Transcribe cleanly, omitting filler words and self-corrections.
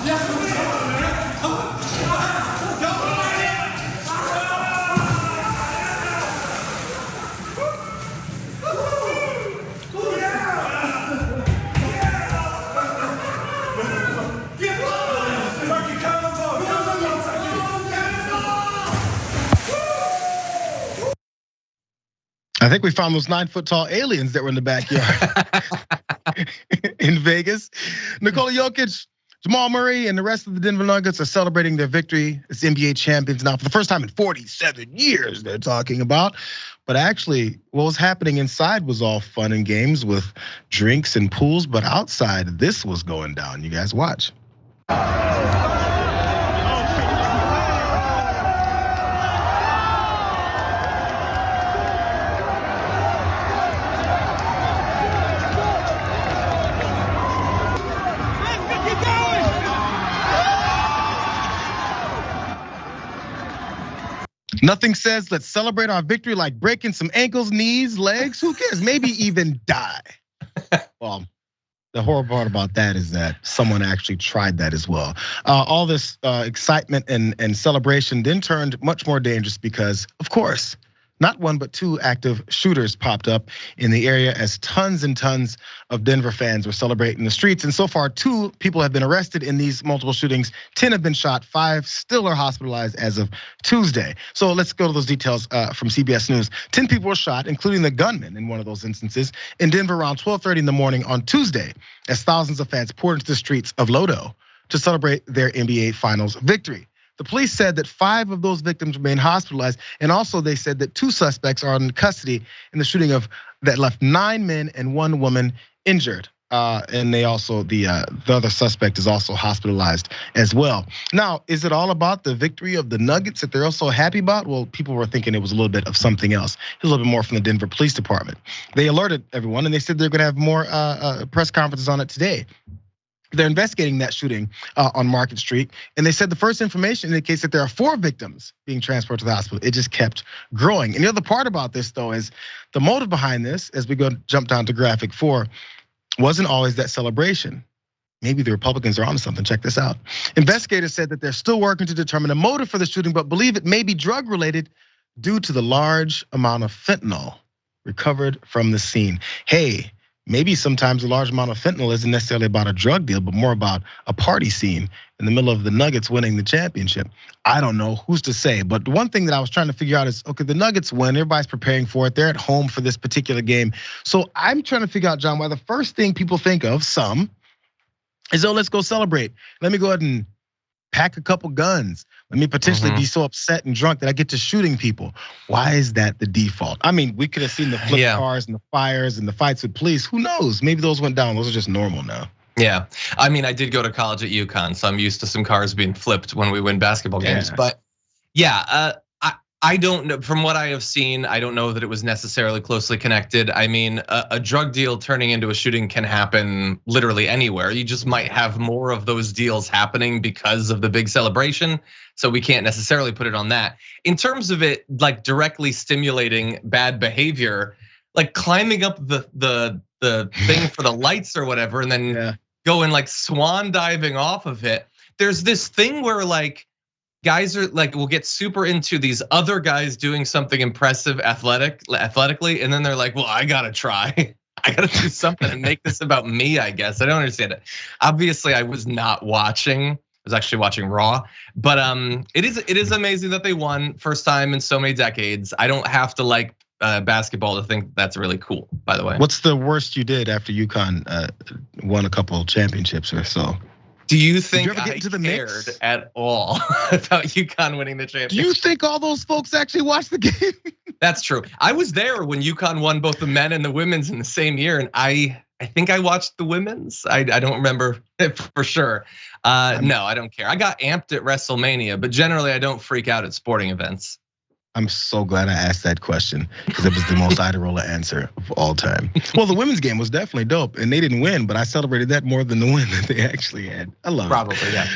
I think we found those 9-foot-tall aliens that were in the backyard in Vegas. Nikola Jokic, Jamal Murray, and the rest of the Denver Nuggets are celebrating their victory as NBA champions now for the first time in 47 years. They're talking about, but actually, what was happening inside was all fun and games with drinks and pools. But outside, this was going down. You guys watch. Nothing says let's celebrate our victory like breaking some ankles, knees, legs. Who cares? Maybe even die. Well, the horrible part about that is that someone actually tried that as well. All this excitement and celebration then turned much more dangerous because, of course, not one but two active shooters popped up in the area as tons and tons of Denver fans were celebrating the streets. And so far, 2 people have been arrested in these multiple shootings. 10 have been shot, 5 still are hospitalized as of Tuesday. So let's go to those details from CBS News. 10 people were shot, including the gunman in one of those instances in Denver around 12:30 in the morning on Tuesday, as thousands of fans poured into the streets of Lodo to celebrate their NBA Finals victory. The police said that 5 of those victims remain hospitalized, and also they said that 2 suspects are in custody in the shooting that left 9 men and 1 woman injured. And they also the other suspect is also hospitalized as well. Now, is it all about the victory of the Nuggets that they're also happy about? Well, people were thinking it was a little bit of something else. A little bit more from the Denver Police Department. They alerted everyone, and they said they're going to have more press conferences on it today. They're investigating that shooting on Market Street, and they said the first information indicates that there are 4 victims being transported to the hospital. It just kept growing. And the other part about this, though, is the motive behind this, as we go jump down to graphic 4, wasn't always that celebration. Maybe the Republicans are onto something. Check this out. Investigators said that they're still working to determine a motive for the shooting, but believe it may be drug related due to the large amount of fentanyl recovered from the scene. Hey, maybe sometimes a large amount of fentanyl isn't necessarily about a drug deal, but more about a party scene in the middle of the Nuggets winning the championship. I don't know, who's to say? But the one thing that I was trying to figure out is, okay, the Nuggets win, everybody's preparing for it. They're at home for this particular game. So I'm trying to figure out, John, why the first thing people think of, some, is, oh, let's go celebrate. Let me go ahead and pack a couple guns. Let me potentially be so upset and drunk that I get to shooting people. Why is that the default? I mean, we could have seen the flip cars and the fires and the fights with police. Who knows? Maybe those went down. Those are just normal now. Yeah, I mean, I did go to college at UConn, so I'm used to some cars being flipped when we win basketball games. But yeah, I don't know. From what I have seen, I don't know that it was necessarily closely connected. I mean, a drug deal turning into a shooting can happen literally anywhere. You just might have more of those deals happening because of the big celebration. So we can't necessarily put it on that. In terms of it, like directly stimulating bad behavior, like climbing up the thing for the lights or whatever, and then going like swan diving off of it. There's this thing where like, guys are like, will get super into these other guys doing something impressive athletically, and then they're like, well, I gotta try. I gotta do something and make this about me, I guess. I don't understand it. Obviously, I was not watching. I was actually watching Raw. But it is amazing that they won, first time in so many decades. I don't have to like basketball to think that's really cool, by the way. What's the worst you did after UConn won a couple championships or so? Do you think Did you ever get into the cared mix at all about UConn winning the championship? Do you think all those folks actually watched the game? That's true. I was there when UConn won both the men and the women's in the same year, and I think I watched the women's. I don't remember it for sure. No, I don't care. I got amped at WrestleMania, but generally I don't freak out at sporting events. I'm so glad I asked that question because it was the most Iderola answer of all time. Well, the women's game was definitely dope, and they didn't win, but I celebrated that more than the win that they actually had. I love it. Probably, yeah.